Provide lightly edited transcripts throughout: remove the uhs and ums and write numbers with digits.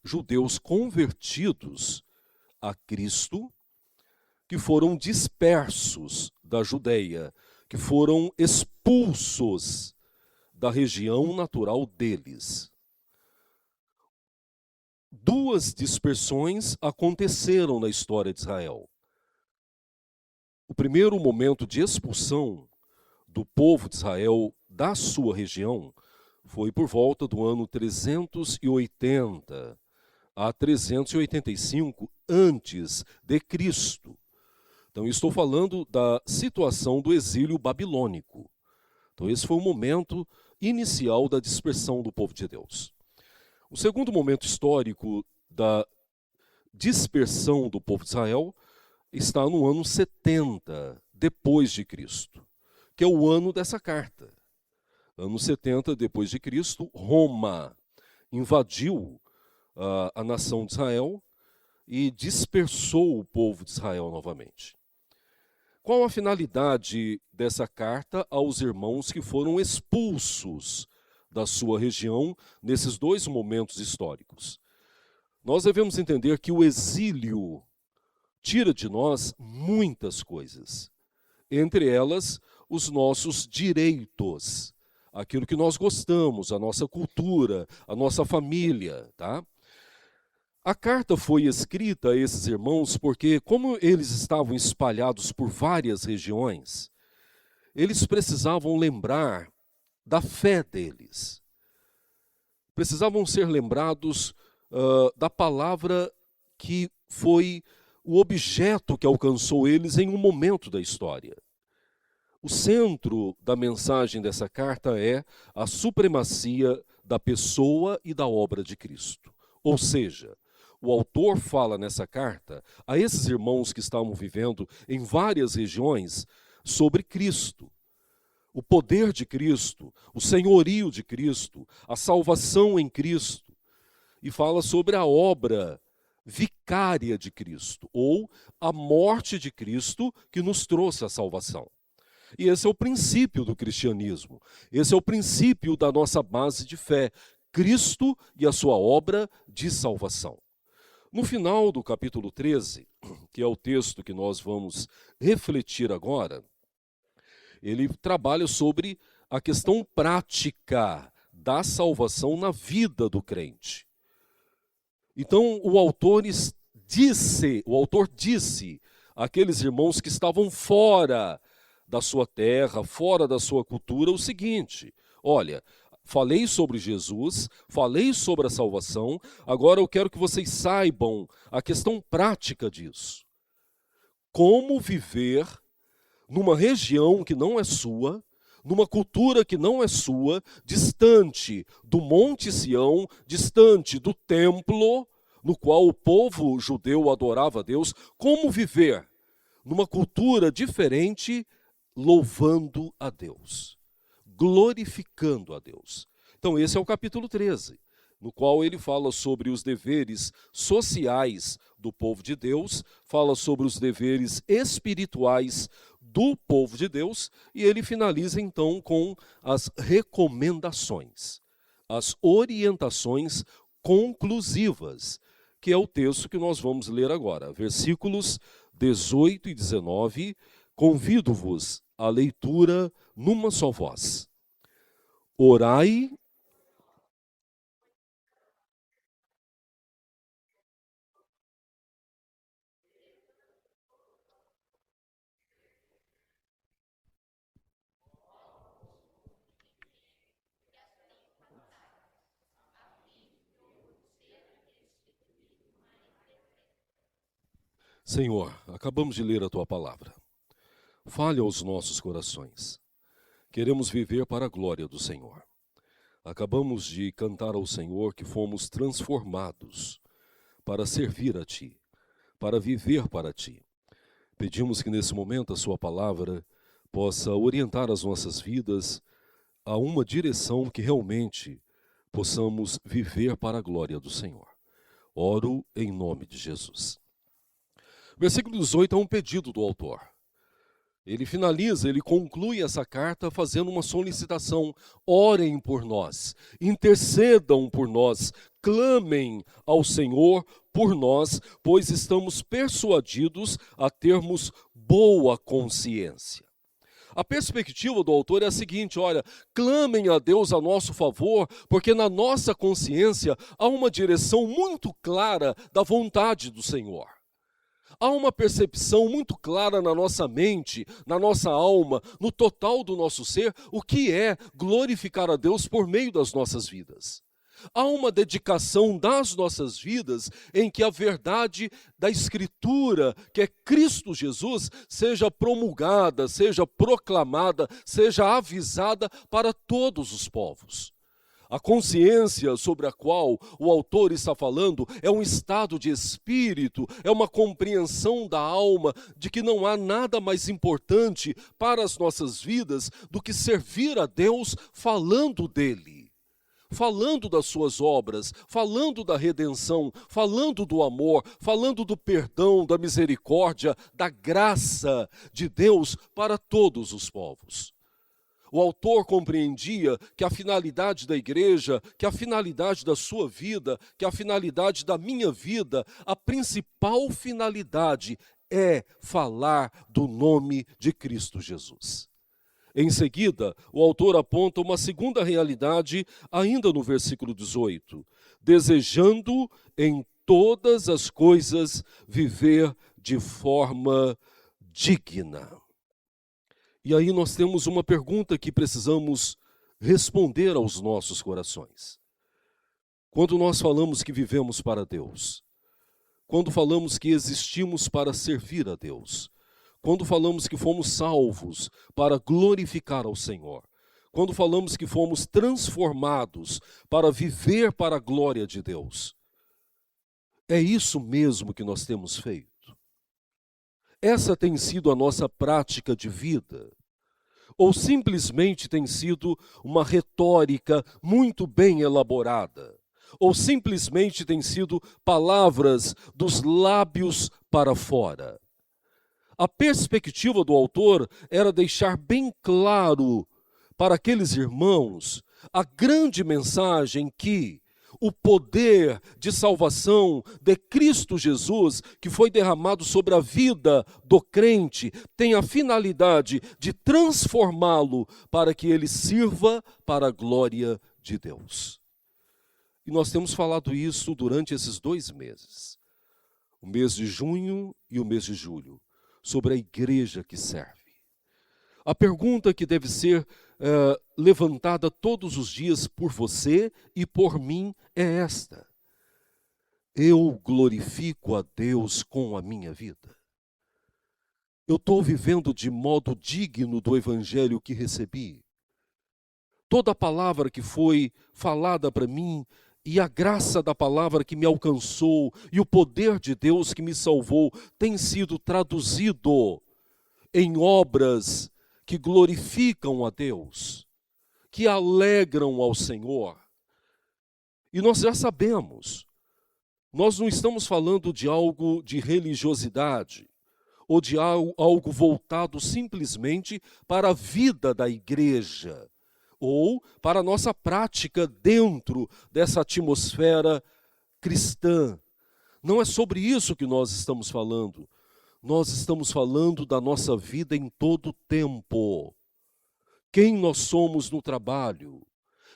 judeus convertidos a Cristo, que foram dispersos da Judeia, que foram expulsos da região natural deles. Duas dispersões aconteceram na história de Israel. O primeiro momento de expulsão do povo de Israel da sua região foi por volta do ano 380 a 385 antes de Cristo. Então, estou falando da situação do exílio babilônico. Então, esse foi o momento inicial da dispersão do povo de Deus. O segundo momento histórico da dispersão do povo de Israel está no ano 70 depois de Cristo, que é o ano dessa carta. Ano 70 depois de Cristo, Roma invadiu a nação de Israel e dispersou o povo de Israel novamente. Qual a finalidade dessa carta aos irmãos que foram expulsos da sua região nesses dois momentos históricos? Nós devemos entender que o exílio tira de nós muitas coisas, entre elas os nossos direitos, aquilo que nós gostamos, a nossa cultura, a nossa família, tá? A carta foi escrita a esses irmãos porque, como eles estavam espalhados por várias regiões, eles precisavam lembrar da fé deles. Precisavam ser lembrados da palavra que foi o objeto que alcançou eles em um momento da história. O centro da mensagem dessa carta é a supremacia da pessoa e da obra de Cristo. Ou seja, o autor fala nessa carta a esses irmãos que estavam vivendo em várias regiões sobre Cristo. O poder de Cristo, o senhorio de Cristo, a salvação em Cristo. E fala sobre a obra vicária de Cristo, ou a morte de Cristo que nos trouxe a salvação. E esse é o princípio do cristianismo. Esse é o princípio da nossa base de fé. Cristo e a sua obra de salvação. No final do capítulo 13, que é o texto que nós vamos refletir agora, ele trabalha sobre a questão prática da salvação na vida do crente. Então, o autor disse àqueles irmãos que estavam fora da sua terra, fora da sua cultura, o seguinte: olha, falei sobre Jesus, falei sobre a salvação, agora eu quero que vocês saibam a questão prática disso. Como viver numa região que não é sua, numa cultura que não é sua, distante do Monte Sião, distante do templo no qual o povo judeu adorava a Deus, como viver numa cultura diferente, louvando a Deus, glorificando a Deus. Então esse é o capítulo 13, no qual ele fala sobre os deveres sociais do povo de Deus, fala sobre os deveres espirituais do povo de Deus, e ele finaliza então com as recomendações, as orientações conclusivas, que é o texto que nós vamos ler agora, versículos 18 e 19. Convido-vos à leitura numa só voz. Orai. Senhor, acabamos de ler a tua palavra. Fale aos nossos corações. Queremos viver para a glória do Senhor. Acabamos de cantar ao Senhor que fomos transformados para servir a Ti, para viver para Ti. Pedimos que nesse momento a sua palavra possa orientar as nossas vidas a uma direção que realmente possamos viver para a glória do Senhor. Oro em nome de Jesus. Versículo 18 é um pedido do autor. Ele finaliza, ele conclui essa carta fazendo uma solicitação. Orem por nós, intercedam por nós, clamem ao Senhor por nós, pois estamos persuadidos a termos boa consciência. A perspectiva do autor é a seguinte: olha, clamem a Deus a nosso favor, porque na nossa consciência há uma direção muito clara da vontade do Senhor. Há uma percepção muito clara na nossa mente, na nossa alma, no total do nosso ser, o que é glorificar a Deus por meio das nossas vidas. Há uma dedicação das nossas vidas em que a verdade da Escritura, que é Cristo Jesus, seja promulgada, seja proclamada, seja avisada para todos os povos. A consciência sobre a qual o autor está falando é um estado de espírito, é uma compreensão da alma de que não há nada mais importante para as nossas vidas do que servir a Deus falando dele. Falando das suas obras, falando da redenção, falando do amor, falando do perdão, da misericórdia, da graça de Deus para todos os povos. O autor compreendia que a finalidade da igreja, que a finalidade da sua vida, que a finalidade da minha vida, a principal finalidade é falar do nome de Cristo Jesus. Em seguida, o autor aponta uma segunda realidade, ainda no versículo 18: desejando em todas as coisas viver de forma digna. E aí nós temos uma pergunta que precisamos responder aos nossos corações. Quando nós falamos que vivemos para Deus, quando falamos que existimos para servir a Deus, quando falamos que fomos salvos para glorificar ao Senhor, quando falamos que fomos transformados para viver para a glória de Deus, é isso mesmo que nós temos feito? Essa tem sido a nossa prática de vida? Ou simplesmente tem sido uma retórica muito bem elaborada? Ou simplesmente tem sido palavras dos lábios para fora? A perspectiva do autor era deixar bem claro para aqueles irmãos a grande mensagem que o poder de salvação de Cristo Jesus, que foi derramado sobre a vida do crente, tem a finalidade de transformá-lo para que ele sirva para a glória de Deus. E nós temos falado isso durante esses 2 meses, o mês de junho e o mês de julho, sobre a igreja que serve. A pergunta que deve ser levantada todos os dias por você e por mim é esta: eu glorifico a Deus com a minha vida? Eu estou vivendo de modo digno do evangelho que recebi? Toda a palavra que foi falada para mim e a graça da palavra que me alcançou e o poder de Deus que me salvou tem sido traduzido em obras que glorificam a Deus, que alegram ao Senhor. E nós já sabemos, nós não estamos falando de algo de religiosidade, ou de algo voltado simplesmente para a vida da igreja, ou para a nossa prática dentro dessa atmosfera cristã. Não é sobre isso que nós estamos falando. Nós estamos falando da nossa vida em todo o tempo. Quem nós somos no trabalho,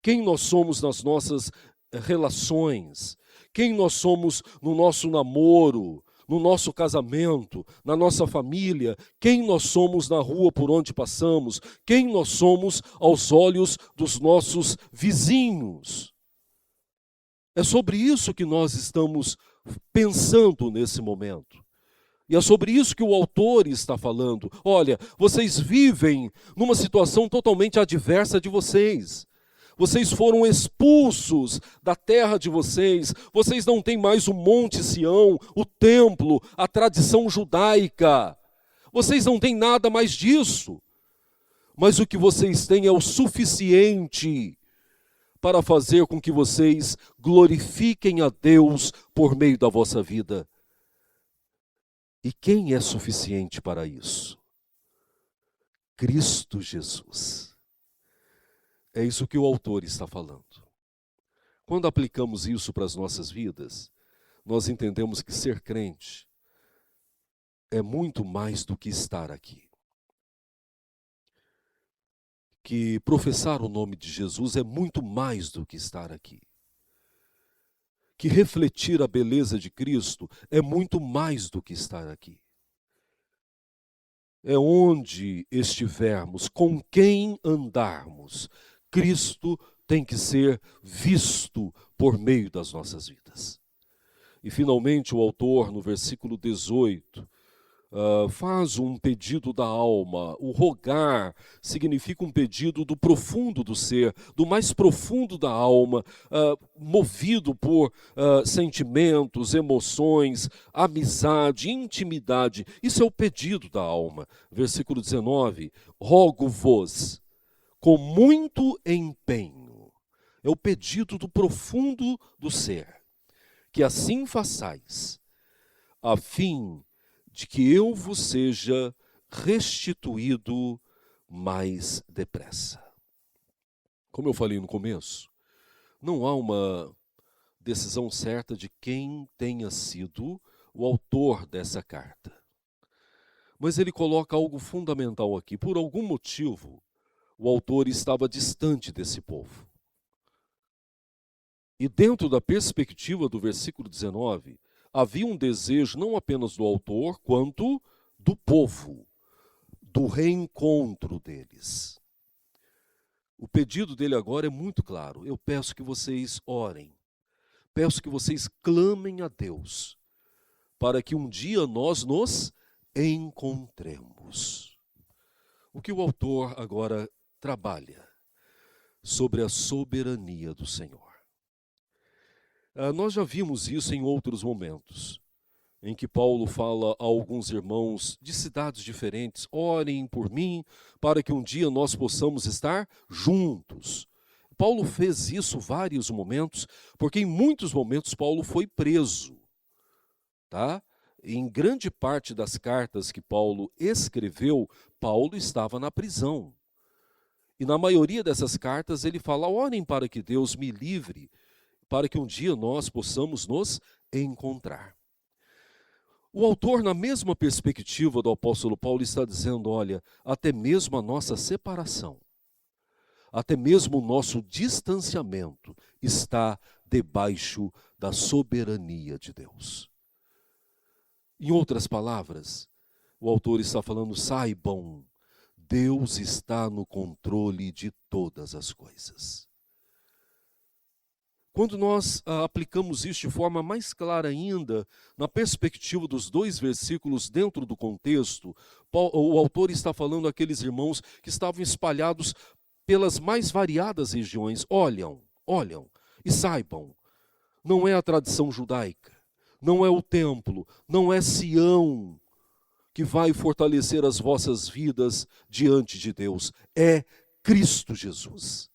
quem nós somos nas nossas relações, quem nós somos no nosso namoro, no nosso casamento, na nossa família, quem nós somos na rua por onde passamos, quem nós somos aos olhos dos nossos vizinhos. É sobre isso que nós estamos pensando nesse momento. E é sobre isso que o autor está falando. Olha, vocês vivem numa situação totalmente adversa de vocês. Vocês foram expulsos da terra de vocês. Vocês não têm mais o Monte Sião, o templo, a tradição judaica. Vocês não têm nada mais disso. Mas o que vocês têm é o suficiente para fazer com que vocês glorifiquem a Deus por meio da vossa vida. E quem é suficiente para isso? Cristo Jesus. É isso que o autor está falando. Quando aplicamos isso para as nossas vidas, nós entendemos que ser crente é muito mais do que estar aqui. Que professar o nome de Jesus é muito mais do que estar aqui. Que refletir a beleza de Cristo é muito mais do que estar aqui. É onde estivermos, com quem andarmos, Cristo tem que ser visto por meio das nossas vidas. E finalmente o autor, no versículo 18, faz um pedido da alma. O rogar significa um pedido do profundo do ser, do mais profundo da alma, movido por sentimentos, emoções, amizade, intimidade. Isso é o pedido da alma. Versículo 19: rogo-vos com muito empenho. É o pedido do profundo do ser, que assim façais, a fim de que eu vos seja restituído mais depressa. Como eu falei no começo, não há uma decisão certa de quem tenha sido o autor dessa carta. Mas ele coloca algo fundamental aqui. Por algum motivo, o autor estava distante desse povo. E dentro da perspectiva do versículo 19, havia um desejo não apenas do autor, quanto do povo, do reencontro deles. O pedido dele agora é muito claro. Eu peço que vocês orem, peço que vocês clamem a Deus, para que um dia nós nos encontremos. O que o autor agora trabalha sobre a soberania do Senhor. Nós já vimos isso em outros momentos, em que Paulo fala a alguns irmãos de cidades diferentes: orem por mim, para que um dia nós possamos estar juntos. Paulo fez isso vários momentos, porque em muitos momentos Paulo foi preso. Tá? Em grande parte das cartas que Paulo escreveu, Paulo estava na prisão. E na maioria dessas cartas ele fala: orem para que Deus me livre, para que um dia nós possamos nos encontrar. O autor, na mesma perspectiva do apóstolo Paulo, está dizendo: olha, até mesmo a nossa separação, até mesmo o nosso distanciamento está debaixo da soberania de Deus. Em outras palavras, o autor está falando: saibam, Deus está no controle de todas as coisas. Quando nós aplicamos isso de forma mais clara ainda, na perspectiva dos dois versículos dentro do contexto, o autor está falando àqueles irmãos que estavam espalhados pelas mais variadas regiões. Olham e saibam, não é a tradição judaica, não é o templo, não é Sião que vai fortalecer as vossas vidas diante de Deus, é Cristo Jesus.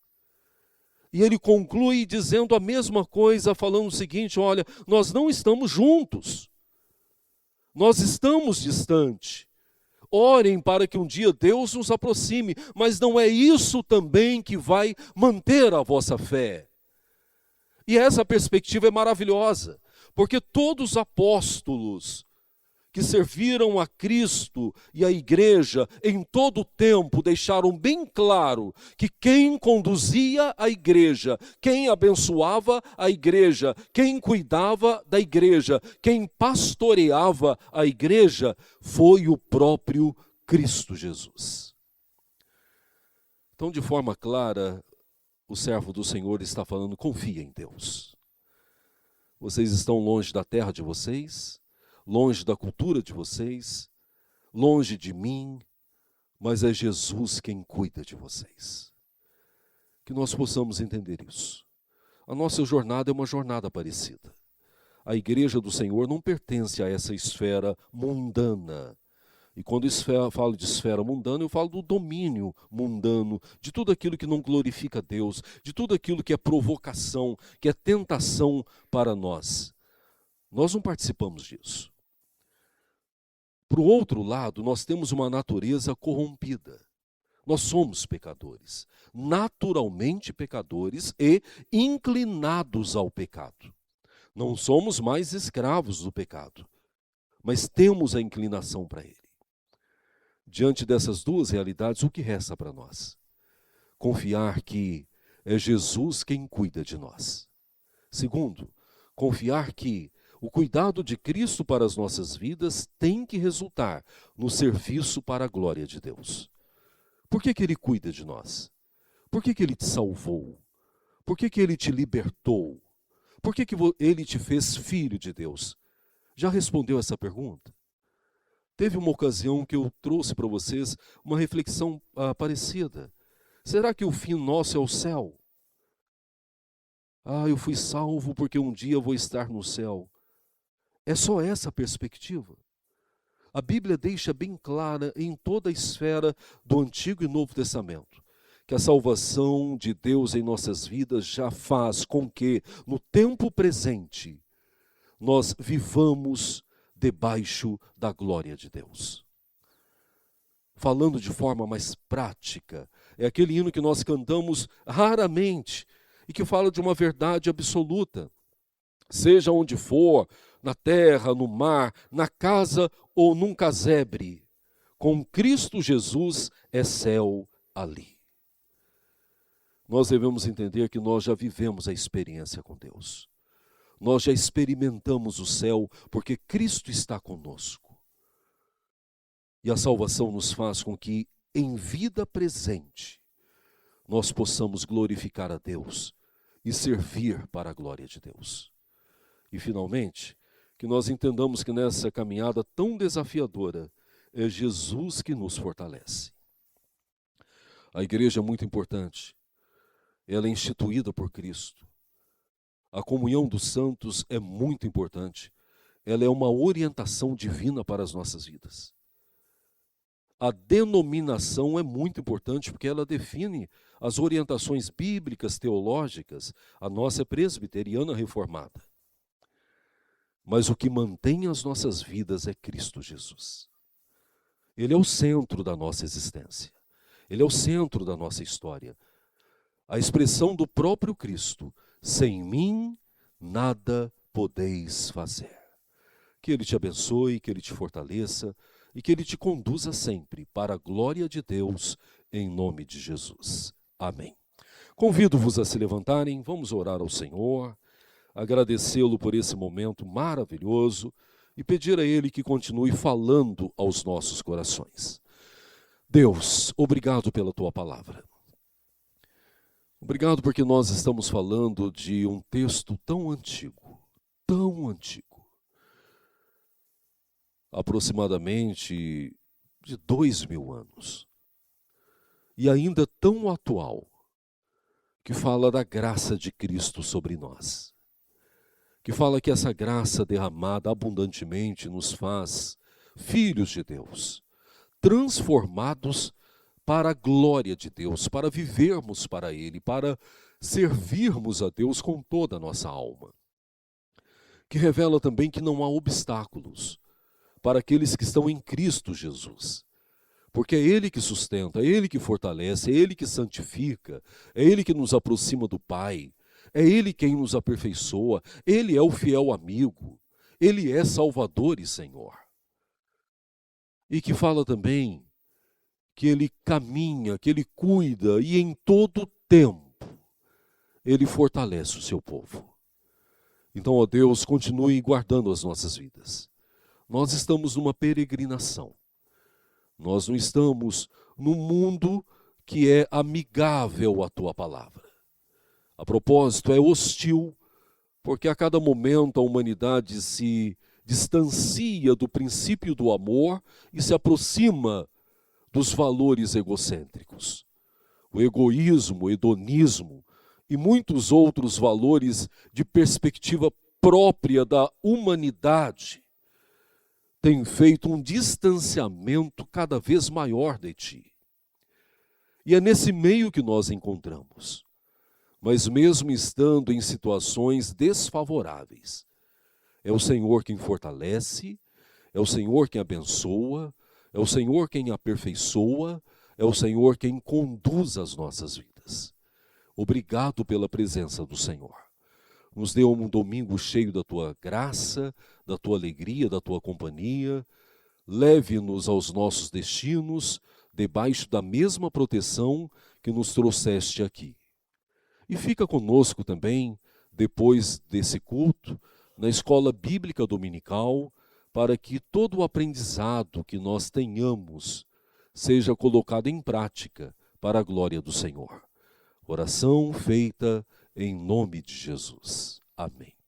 E ele conclui dizendo a mesma coisa, falando o seguinte: olha, nós não estamos juntos, nós estamos distantes. Orem para que um dia Deus nos aproxime, mas não é isso também que vai manter a vossa fé. E essa perspectiva é maravilhosa, porque todos os apóstolos que serviram a Cristo e a igreja em todo o tempo deixaram bem claro que quem conduzia a igreja, quem abençoava a igreja, quem cuidava da igreja, quem pastoreava a igreja foi o próprio Cristo Jesus. Então, de forma clara, o servo do Senhor está falando: confia em Deus. Vocês estão longe da terra de vocês, longe da cultura de vocês, longe de mim, mas é Jesus quem cuida de vocês. Que nós possamos entender isso. A nossa jornada é uma jornada parecida. A igreja do Senhor não pertence a essa esfera mundana. E quando eu falo de esfera mundana, eu falo do domínio mundano, de tudo aquilo que não glorifica a Deus, de tudo aquilo que é provocação, que é tentação para nós. Nós não participamos disso. Por outro lado, nós temos uma natureza corrompida. Nós somos pecadores, naturalmente pecadores e inclinados ao pecado. Não somos mais escravos do pecado, mas temos a inclinação para ele. Diante dessas duas realidades, o que resta para nós? Confiar que é Jesus quem cuida de nós. Segundo, confiar que o cuidado de Cristo para as nossas vidas tem que resultar no serviço para a glória de Deus. Por que Ele cuida de nós? Por que Ele te salvou? Por que Ele te libertou? Por que Ele te fez filho de Deus? Já respondeu essa pergunta? Teve uma ocasião que eu trouxe para vocês uma reflexão parecida. Será que o fim nosso é o céu? Eu fui salvo porque um dia eu vou estar no céu. É só essa a perspectiva? A Bíblia deixa bem clara em toda a esfera do Antigo e Novo Testamento que a salvação de Deus em nossas vidas já faz com que, no tempo presente, nós vivamos debaixo da glória de Deus. Falando de forma mais prática, é aquele hino que nós cantamos raramente e que fala de uma verdade absoluta. Seja onde for, na terra, no mar, na casa ou num casebre, com Cristo Jesus é céu ali. Nós devemos entender que nós já vivemos a experiência com Deus. Nós já experimentamos o céu porque Cristo está conosco. E a salvação nos faz com que, em vida presente, nós possamos glorificar a Deus e servir para a glória de Deus. E, finalmente, que nós entendamos que nessa caminhada tão desafiadora, é Jesus que nos fortalece. A igreja é muito importante. Ela é instituída por Cristo. A comunhão dos santos é muito importante. Ela é uma orientação divina para as nossas vidas. A denominação é muito importante porque ela define as orientações bíblicas, teológicas. A nossa é presbiteriana reformada. Mas o que mantém as nossas vidas é Cristo Jesus. Ele é o centro da nossa existência. Ele é o centro da nossa história. A expressão do próprio Cristo: sem mim nada podeis fazer. Que Ele te abençoe, que Ele te fortaleça e que Ele te conduza sempre para a glória de Deus, em nome de Jesus. Amém. Convido-vos a se levantarem, vamos orar ao Senhor, agradecê-lo por esse momento maravilhoso e pedir a Ele que continue falando aos nossos corações. Deus, obrigado pela Tua palavra. Obrigado porque nós estamos falando de um texto tão antigo, aproximadamente de 2000 anos, e ainda tão atual, que fala da graça de Cristo sobre nós, que fala que essa graça derramada abundantemente nos faz filhos de Deus, transformados para a glória de Deus, para vivermos para Ele, para servirmos a Deus com toda a nossa alma. Que revela também que não há obstáculos para aqueles que estão em Cristo Jesus, porque é Ele que sustenta, é Ele que fortalece, é Ele que santifica, é Ele que nos aproxima do Pai, é Ele quem nos aperfeiçoa, Ele é o fiel amigo, Ele é Salvador e Senhor. E que fala também que Ele caminha, que Ele cuida e em todo tempo Ele fortalece o seu povo. Então, ó Deus, continue guardando as nossas vidas. Nós estamos numa peregrinação. Nós não estamos num mundo que é amigável à Tua palavra. A propósito, é hostil, porque a cada momento a humanidade se distancia do princípio do amor e se aproxima dos valores egocêntricos. O egoísmo, o hedonismo e muitos outros valores de perspectiva própria da humanidade têm feito um distanciamento cada vez maior de Ti. E é nesse meio que nós encontramos. Mas mesmo estando em situações desfavoráveis, é o Senhor quem fortalece, é o Senhor quem abençoa, é o Senhor quem aperfeiçoa, é o Senhor quem conduz as nossas vidas. Obrigado pela presença do Senhor. Nos dê um domingo cheio da tua graça, da tua alegria, da tua companhia. Leve-nos aos nossos destinos, debaixo da mesma proteção que nos trouxeste aqui. E fica conosco também, depois desse culto, na escola bíblica dominical, para que todo o aprendizado que nós tenhamos seja colocado em prática para a glória do Senhor. Oração feita em nome de Jesus. Amém.